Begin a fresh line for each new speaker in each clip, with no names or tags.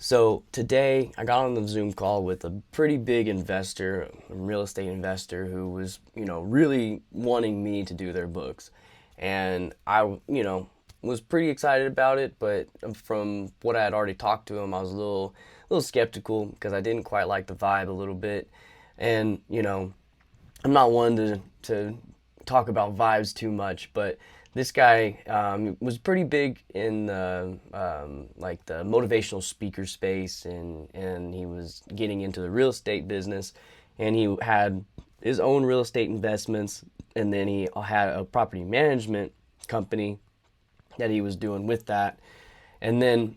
So today I got on the Zoom call with a pretty big investor, a real estate investor who was, really wanting me to do their books. And I, was pretty excited about it, but from what I had already talked to him, I was a little skeptical because I didn't quite like the vibe a little bit. And, I'm not one to talk about vibes too much, but this guy was pretty big in the like the motivational speaker space, and he was getting into the real estate business, and he had his own real estate investments, and then he had a property management company that he was doing with that, and then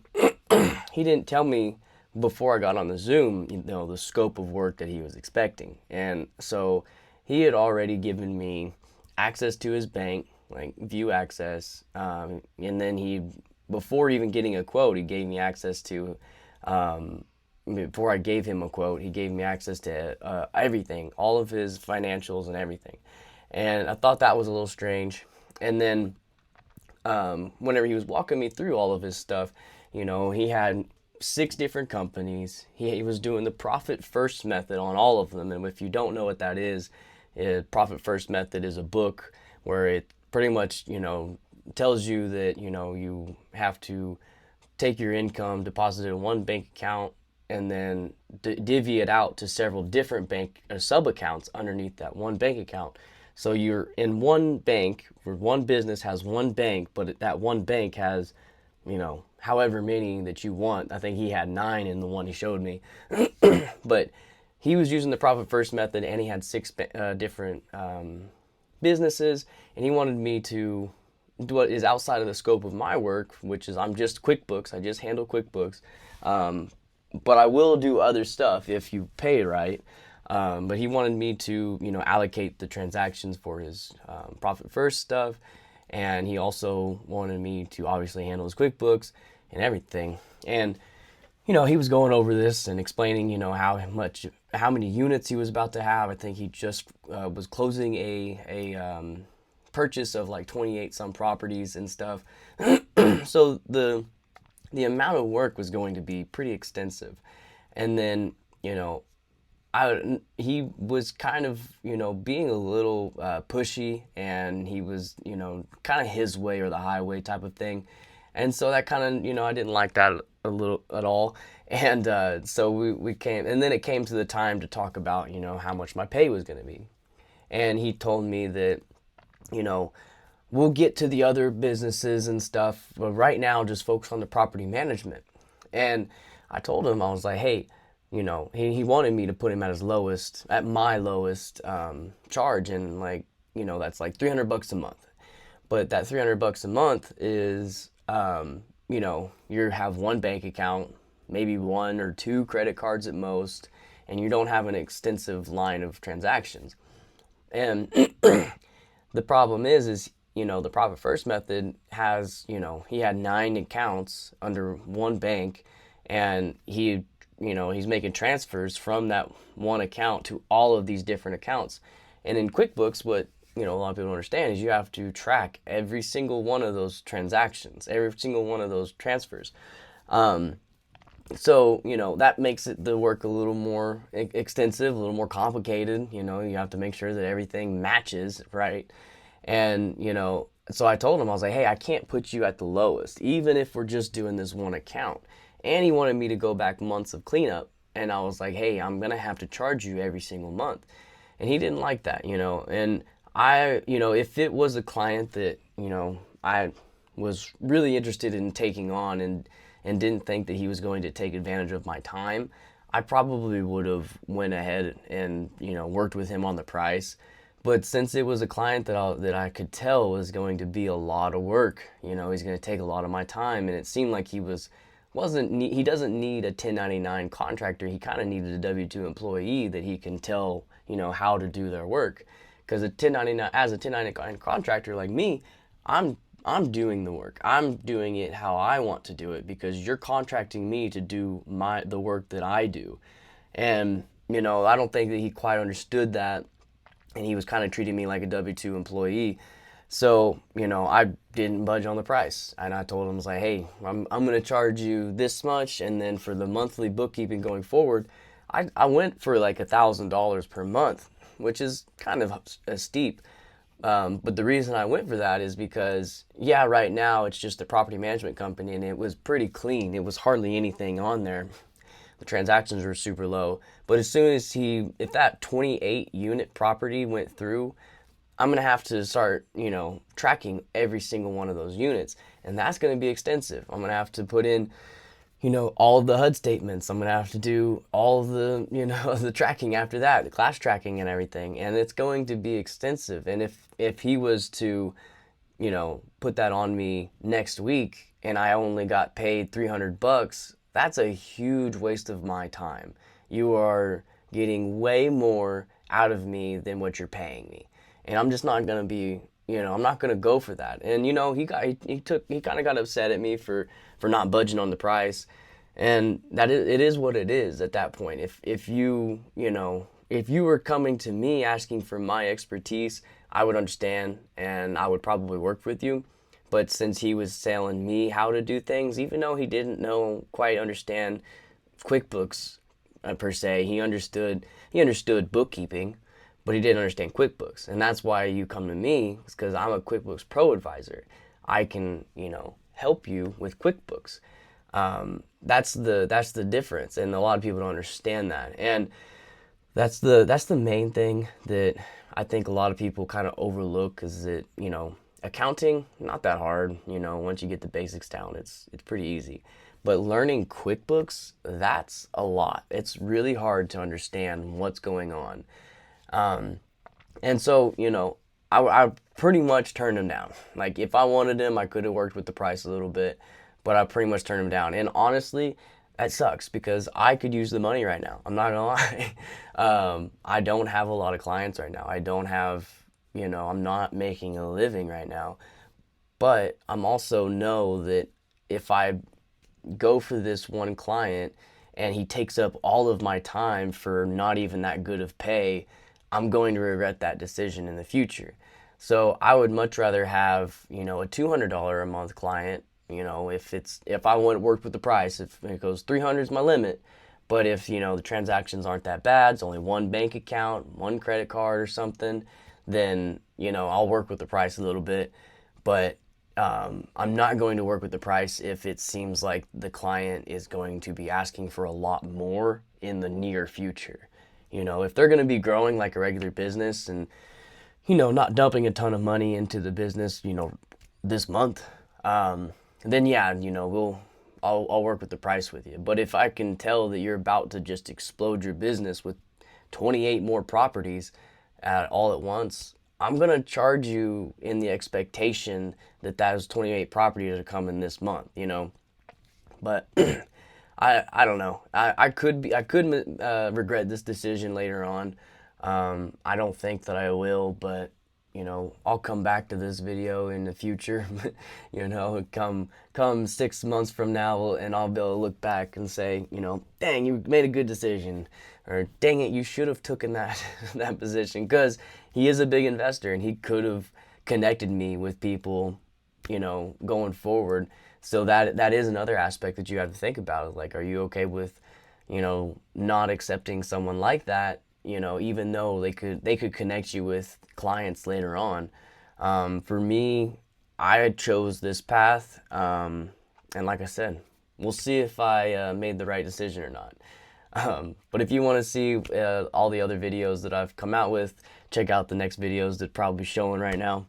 he didn't tell me before I got on the Zoom, the scope of work that he was expecting. And so he had already given me access to his bank, like view access. And then before even getting a quote, he gave me access to, before I gave him a quote, he gave me access to everything, all of his financials and everything. And I thought that was a little strange. And then whenever he was walking me through all of his stuff, he had 6 different companies. He was doing the profit first method on all of them. And if you don't know what that is, profit first method is a book where it pretty much, tells you that, you have to take your income, deposit it in one bank account, and then divvy it out to several different bank or sub accounts underneath that one bank account. So you're in one bank, where one business has one bank, but that one bank has, however many that you want. I think he had 9 in the one he showed me. But he was using the profit first method, and he had 6 different businesses, and he wanted me to do what is outside of the scope of my work, which is I'm just QuickBooks. I just handle QuickBooks. But I will do other stuff if you pay right. But he wanted me to, allocate the transactions for his profit first stuff. And he also wanted me to obviously handle his QuickBooks and everything. And, he was going over this and explaining, how many units he was about to have. I think he just was closing a purchase of like 28 some properties and stuff. So the amount of work was going to be pretty extensive. And then, he was kind of, being a little pushy, and he was, kind of his way or the highway type of thing. And so that kind of, I didn't like that a little at all. And so we came, and then it came to the time to talk about, how much my pay was going to be. And he told me that, we'll get to the other businesses and stuff, but right now just focus on the property management. And I told him, I was like, hey, he wanted me to put him at my lowest charge, and like, that's like $300 a month. But that $300 a month is, you have one bank account, maybe 1 or 2 credit cards at most, and you don't have an extensive line of transactions. And the problem is, the profit first method has, he had 9 accounts under one bank, and he's making transfers from that one account to all of these different accounts. And in QuickBooks, what a lot of people don't understand is you have to track every single one of those transactions, every single one of those transfers. So, that makes the work a little more extensive, a little more complicated. You have to make sure that everything matches, right? And, so I told him, I was like, hey, I can't put you at the lowest, even if we're just doing this one account. And he wanted me to go back months of cleanup. And I was like, hey, I'm going to have to charge you every single month. And he didn't like that, And I, if it was a client that, I was really interested in taking on and didn't think that he was going to take advantage of my time, I probably would have went ahead and, worked with him on the price. But since it was a client that I could tell was going to be a lot of work, he's going to take a lot of my time, and it seemed like he doesn't need a 1099 contractor. He kind of needed a W-2 employee that he can tell, how to do their work. Because a 1099 contractor like me, I'm doing the work. I'm doing it how I want to do it, because you're contracting me to do the work that I do. And, I don't think that he quite understood that. And he was kind of treating me like a W-2 employee. So, I didn't budge on the price. And I told him, I was like, hey, I'm going to charge you this much. And then for the monthly bookkeeping going forward, I went for like $1,000 per month, which is kind of steep. But the reason I went for that is because, yeah, right now it's just a property management company and it was pretty clean. It was hardly anything on there. The transactions were super low. But as soon as if that 28 unit property went through, I'm going to have to start, tracking every single one of those units. And that's going to be extensive. I'm going to have to put in, all of the HUD statements. I'm going to have to do all of the, the tracking after that, the class tracking and everything. And it's going to be extensive. And if he was to, put that on me next week and I only got paid $300, that's a huge waste of my time. You are getting way more out of me than what you're paying me. And I'm just not going to be, I'm not going to go for that. And, he kind of got upset at me for not budging on the price. And it is what it is at that point. If if you were coming to me asking for my expertise, I would understand and I would probably work with you. But since he was telling me how to do things, even though he didn't quite understand QuickBooks per se, he understood bookkeeping, but he didn't understand QuickBooks. And that's why you come to me, is because I'm a QuickBooks Pro advisor. I can, help you with QuickBooks. That's the difference, and a lot of people don't understand that. And that's the main thing that I think a lot of people kind of overlook, is that, accounting, not that hard. Once you get the basics down, it's pretty easy. But learning QuickBooks, that's a lot. It's really hard to understand what's going on. And so, I pretty much turned him down. Like, if I wanted him, I could have worked with the price a little bit, but I pretty much turned him down. And honestly, that sucks because I could use the money right now. I'm not gonna lie. I don't have a lot of clients right now. I don't have, I'm not making a living right now. But I'm also know that if I go for this one client and he takes up all of my time for not even that good of pay, I'm going to regret that decision in the future. So I would much rather have, a $200 a month client, if I want to work with the price, if it goes 300 is my limit. But if, the transactions aren't that bad, it's only one bank account, one credit card or something, then, I'll work with the price a little bit. But I'm not going to work with the price if it seems like the client is going to be asking for a lot more in the near future. If they're going to be growing like a regular business and, not dumping a ton of money into the business, this month, then yeah, I'll work with the price with you. But if I can tell that you're about to just explode your business with 28 more properties all at once, I'm going to charge you in the expectation that those 28 properties are coming this month, But I don't know. I could regret this decision later on. I don't think that I will, but I'll come back to this video in the future. Come 6 months from now, and I'll be able to look back and say, dang, you made a good decision, or dang it, you should have taken that that position, because he is a big investor and he could have connected me with people, going forward. So that is another aspect that you have to think about. Like, are you okay with, not accepting someone like that? Even though they could connect you with clients later on. For me, I chose this path, and like I said, we'll see if I made the right decision or not. But if you want to see all the other videos that I've come out with, check out the next videos that are probably showing right now.